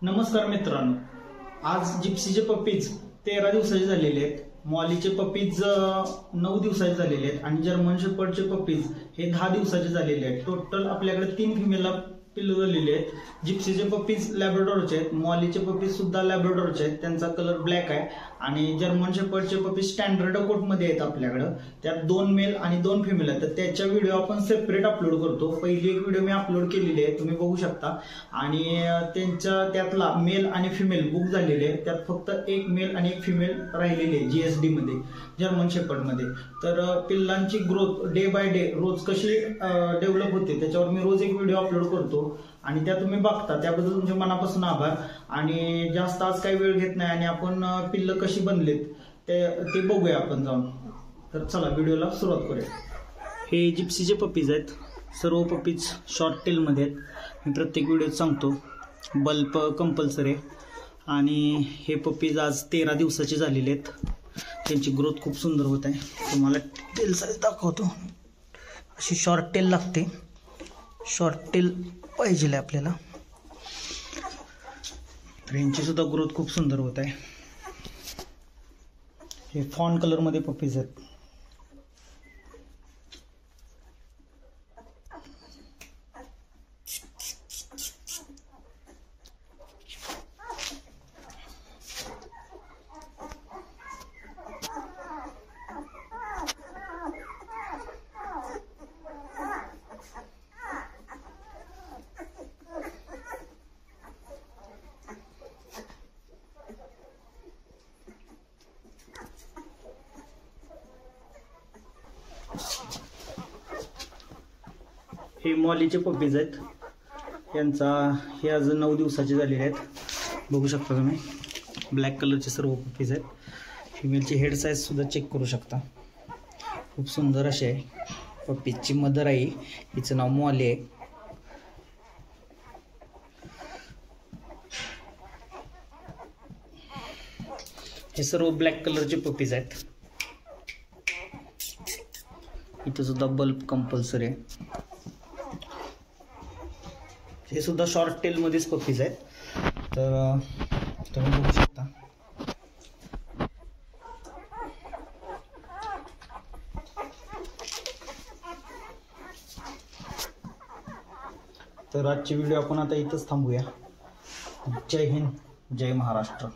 नमस्कार मित्रांनो, आज जिप्सीचे पप्पीज 13 दिवसाचे झालेले आहेत, मॉलीचे पप्पीज 9 दिवसाचे झालेले आहेत आणि जर्मन शेपर्डचे पप्पीज हे 10 दिवसाचे झालेले आहेत। टोटल आपल्याकडे 3 फिमेलला पिल्लू झालेले आहेत। जिप्सीचे पप्पीज लॅब्राडोरचे आहेत, मॉलीचे पप्पीज सुद्धा लॅब्राडोरचे आहेत, त्यांचा कलर ब्लॅक आहे आणि जर्मन शेपर्डचे पप्पीज स्टँडर्ड कोट मध्ये आहेत आपल्याकडे। त्यात 2 मेल आणि 2 फिमेल आहेत, तर त्याच्या व्हिडिओ आपण सेपरेट अपलोड करतो। पहिली एक व्हिडिओ मी अपलोड केलेली आहे, तुम्ही बघू शकता। आणि त्यांच्या त्यातला मेल आणि फिमेल बुक झालेले आहे, त्यात फक्त एक मेल आणि एक फिमेल राहिलेली आहे जीएसडी मध्ये, जर्मन शेपर्ड मध्ये। तर पिल्लांची ग्रोथ डे बाय डे रोज कशी डेव्हलप होते त्याच्यावर मी रोज एक व्हिडिओ अपलोड करतो आणि त्या तुम्ही बघता, त्याबद्दल तुमचे मनापासून आभार। आणि जास्त आज काही वेळ घेत नाही आणि आपण पिल्ल कशी बनलेत ते बघूया आपण जाऊन। तर चला व्हिडिओला सुरुवात करूया। हे जिप्सीचे पप्पीज आहेत, सर्व पप्पीज शॉर्ट टेल मध्ये आहेत। मी प्रत्येक व्हिडिओत सांगतो बल्ब कंपल्सरी आहे। आणि हे पप्पीज आज 13 दिवसाचे झालेले आहेत, त्यांची ग्रोथ खूप सुंदर होत आहे। तुम्हाला टेल साईज दाखवतो, अशी शॉर्ट टेल लागते, शॉर्ट टेल पाहिजे आपल्याला। तर यांची सुद्धा ग्रोथ खूप सुंदर होत आहे। हे फॉन कलर मध्ये पप्पीज आहेत। हे मॉलीचे पप्पीज आहेत, हे आज 9 दिवसाचे झालेले आहेत। बघू शकता तुम्ही, ब्लॅक कलरचे सर्व पप्पीज आहेत। फिमेलची हेड साईज सुद्धा चेक करू शकता, खूप सुंदर असे आहे। पप्पीजची मदर आहे, हिचं नाव मॉली आहे। हे सर्व ब्लॅक कलरचे पप्पीज आहेत। इथं सुद्धा बल्ब कंपल्सरी आहे। हे सुद्धा शॉर्ट टेल मध्येच पप्पीज आहेत, तर तुम्ही बघू शकता। तर आजची व्हिडिओ आपण आता इथंच थांबूया। जय हिंद, जय महाराष्ट्र।